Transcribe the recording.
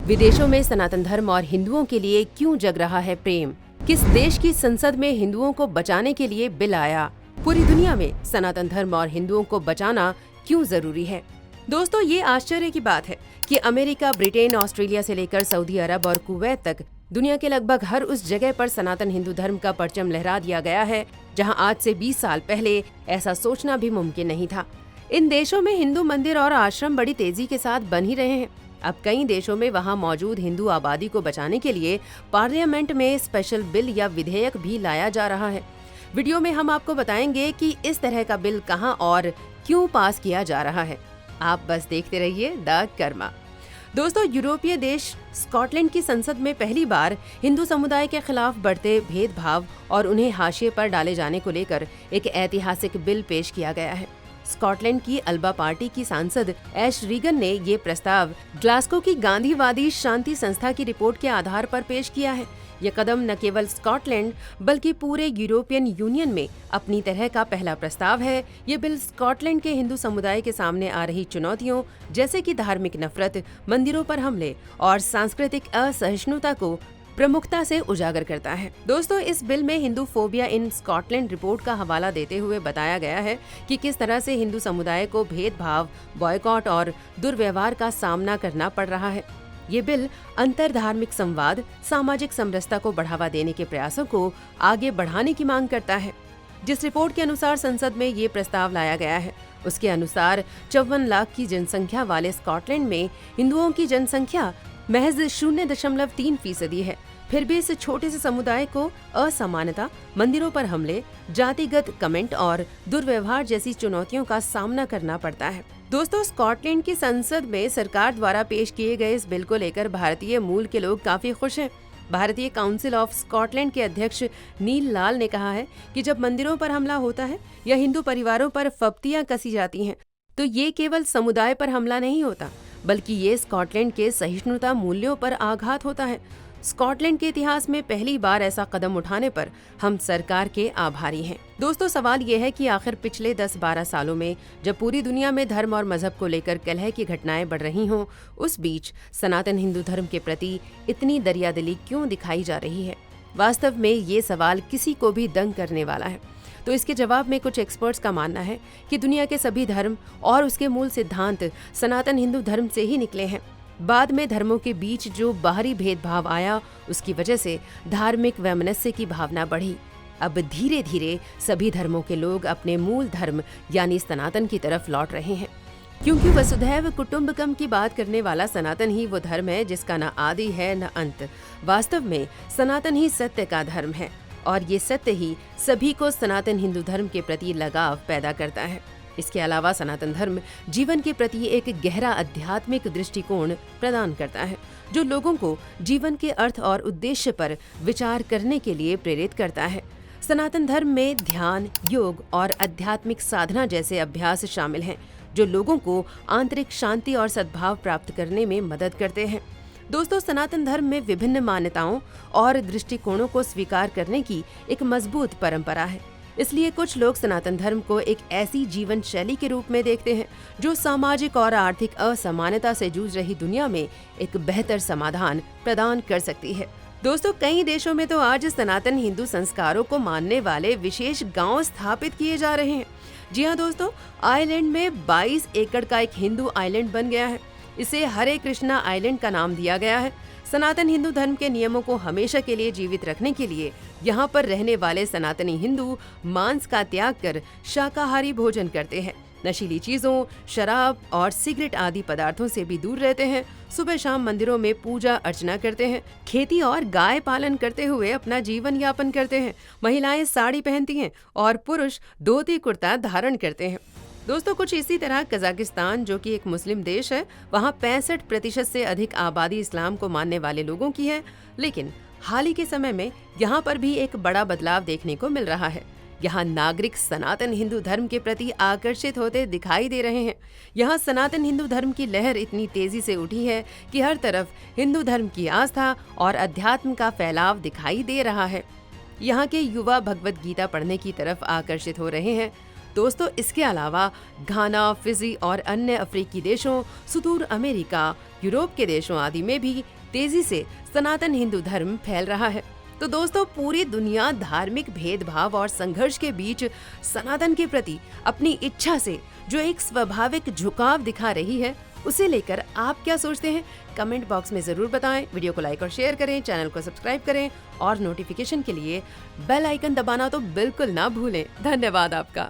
विदेशों में सनातन धर्म और हिंदुओं के लिए क्यों जग रहा है प्रेम? किस देश की संसद में हिंदुओं को बचाने के लिए बिल आया? पूरी दुनिया में सनातन धर्म और हिंदुओं को बचाना क्यों जरूरी है? दोस्तों, ये आश्चर्य की बात है कि अमेरिका, ब्रिटेन, ऑस्ट्रेलिया से लेकर सऊदी अरब और कुवैत तक दुनिया के लगभग हर उस जगह पर सनातन हिंदू धर्म का परचम लहरा दिया गया है जहां आज से 20 साल पहले ऐसा सोचना भी मुमकिन नहीं था। इन देशों में हिंदू मंदिर और आश्रम बड़ी तेजी के साथ बन ही रहे हैं। अब कई देशों में वहां मौजूद हिंदू आबादी को बचाने के लिए पार्लियामेंट में स्पेशल बिल या विधेयक भी लाया जा रहा है। वीडियो में हम आपको बताएंगे कि इस तरह का बिल कहां और क्यों पास किया जा रहा है। आप बस देखते रहिए द कर्मा। दोस्तों, यूरोपीय देश स्कॉटलैंड की संसद में पहली बार हिंदू समुदाय के खिलाफ बढ़ते भेदभाव और उन्हें हाशिए पर डाले जाने को लेकर एक ऐतिहासिक बिल पेश किया गया है। स्कॉटलैंड की अल्बा पार्टी की सांसद ऐश रीगन ने ये प्रस्ताव ग्लासगो की गांधीवादी शांति संस्था की रिपोर्ट के आधार पर पेश किया है। यह कदम न केवल स्कॉटलैंड बल्कि पूरे यूरोपियन यूनियन में अपनी तरह का पहला प्रस्ताव है। ये बिल स्कॉटलैंड के हिंदू समुदाय के सामने आ रही चुनौतियों जैसे कि धार्मिक नफरत, मंदिरों पर हमले और सांस्कृतिक असहिष्णुता को प्रमुखता से उजागर करता है। दोस्तों, इस बिल में हिंदू फोबिया इन स्कॉटलैंड रिपोर्ट का हवाला देते हुए बताया गया है कि किस तरह से हिंदू समुदाय को भेदभाव, बॉयकॉट और दुर्व्यवहार का सामना करना पड़ रहा है। ये बिल अंतर धार्मिक संवाद, सामाजिक समरसता को बढ़ावा देने के प्रयासों को आगे बढ़ाने की मांग करता है। जिस रिपोर्ट के अनुसार संसद में ये प्रस्ताव लाया गया है, उसके अनुसार 54 लाख की जनसंख्या वाले स्कॉटलैंड में हिंदुओं की जनसंख्या महज 0.3% है। फिर भी इस छोटे से समुदाय को असमानता, मंदिरों पर हमले, जातिगत कमेंट और दुर्व्यवहार जैसी चुनौतियों का सामना करना पड़ता है। दोस्तों, स्कॉटलैंड की संसद में सरकार द्वारा पेश किए गए इस बिल को लेकर भारतीय मूल के लोग काफी खुश हैं। भारतीय काउंसिल ऑफ स्कॉटलैंड के अध्यक्ष नील लाल ने कहा है कि जब मंदिरों पर हमला होता है या हिंदू परिवारों पर फप्तियां कसी जाती हैं, तो ये केवल समुदाय पर हमला नहीं होता, बल्कि ये स्कॉटलैंड के सहिष्णुता मूल्यों पर आघात होता है। स्कॉटलैंड के इतिहास में पहली बार ऐसा कदम उठाने पर हम सरकार के आभारी हैं। दोस्तों, सवाल ये है कि आखिर पिछले 10-12 सालों में जब पूरी दुनिया में धर्म और मजहब को लेकर कलह की घटनाएं बढ़ रही हों, उस बीच सनातन हिंदू धर्म के प्रति इतनी दरियादिली क्यों दिखाई जा रही है? वास्तव में ये सवाल किसी को भी दंग करने वाला है। तो इसके जवाब में कुछ एक्सपर्ट्स का मानना है कि दुनिया के सभी धर्म और उसके मूल सिद्धांत सनातन हिंदू धर्म से ही निकले हैं। बाद में धर्मों के बीच जो बाहरी भेदभाव आया, उसकी वजह से धार्मिक वैमनस्य की भावना बढ़ी। अब धीरे धीरे सभी धर्मों के लोग अपने मूल धर्म यानी सनातन की तरफ लौट रहे हैं, क्योंकि वसुधैव कुटुंबकम की बात करने वाला सनातन ही वो धर्म है जिसका न आदि है न अंत। वास्तव में सनातन ही सत्य का धर्म है और ये सत्य ही सभी को सनातन हिंदू धर्म के प्रति लगाव पैदा करता है। इसके अलावा सनातन धर्म जीवन के प्रति एक गहरा आध्यात्मिक दृष्टिकोण प्रदान करता है, जो लोगों को जीवन के अर्थ और उद्देश्य पर विचार करने के लिए प्रेरित करता है। सनातन धर्म में ध्यान, योग और आध्यात्मिक साधना जैसे अभ्यास शामिल हैं, जो लोगों को आंतरिक शांति और सद्भाव प्राप्त करने में मदद करते हैं। दोस्तों, सनातन धर्म में विभिन्न मान्यताओं और दृष्टिकोणों को स्वीकार करने की एक मजबूत परंपरा है। इसलिए कुछ लोग सनातन धर्म को एक ऐसी जीवन शैली के रूप में देखते हैं जो सामाजिक और आर्थिक असमानता से जूझ रही दुनिया में एक बेहतर समाधान प्रदान कर सकती है। दोस्तों, कई देशों में तो आज सनातन हिंदू संस्कारों को मानने वाले विशेष गांव स्थापित किए जा रहे हैं। जी हाँ दोस्तों, आइलैंड में 22 एकड़ का एक हिंदू आइलैंड बन गया है। इसे हरे कृष्णा आइलैंड का नाम दिया गया है। सनातन हिंदू धर्म के नियमों को हमेशा के लिए जीवित रखने के लिए यहाँ पर रहने वाले सनातनी हिंदू मांस का त्याग कर शाकाहारी भोजन करते हैं, नशीली चीजों, शराब और सिगरेट आदि पदार्थों से भी दूर रहते हैं, सुबह शाम मंदिरों में पूजा अर्चना करते हैं, खेती और गाय पालन करते हुए अपना जीवन यापन करते हैं, महिलाएं साड़ी पहनती हैं और पुरुष धोती कुर्ता धारण करते हैं। दोस्तों, कुछ इसी तरह कजाकिस्तान, जो कि एक मुस्लिम देश है, वहाँ 65% से अधिक आबादी इस्लाम को मानने वाले लोगों की है। लेकिन हाल ही के समय में यहाँ पर भी एक बड़ा बदलाव देखने को मिल रहा है। यहाँ नागरिक सनातन हिंदू धर्म के प्रति आकर्षित होते दिखाई दे रहे हैं। यहाँ सनातन हिंदू धर्म की लहर इतनी तेजी से उठी है कि हर तरफ हिंदू धर्म की आस्था और अध्यात्म का फैलाव दिखाई दे रहा है। यहाँ के युवा भगवत गीता पढ़ने की तरफ आकर्षित हो रहे हैं। दोस्तों, इसके अलावा घाना, फिजी और अन्य अफ्रीकी देशों, सुदूर अमेरिका, यूरोप के देशों आदि में भी तेजी से सनातन हिंदू धर्म फैल रहा है। तो दोस्तों, पूरी दुनिया धार्मिक भेदभाव और संघर्ष के बीच सनातन के प्रति अपनी इच्छा से जो एक स्वाभाविक झुकाव दिखा रही है, उसे लेकर आप क्या सोचते हैं? कमेंट बॉक्स में जरूर बताएं। वीडियो को लाइक और शेयर करें, चैनल को सब्सक्राइब करें और नोटिफिकेशन के लिए बेल आइकन दबाना तो बिल्कुल ना भूलें। धन्यवाद आपका।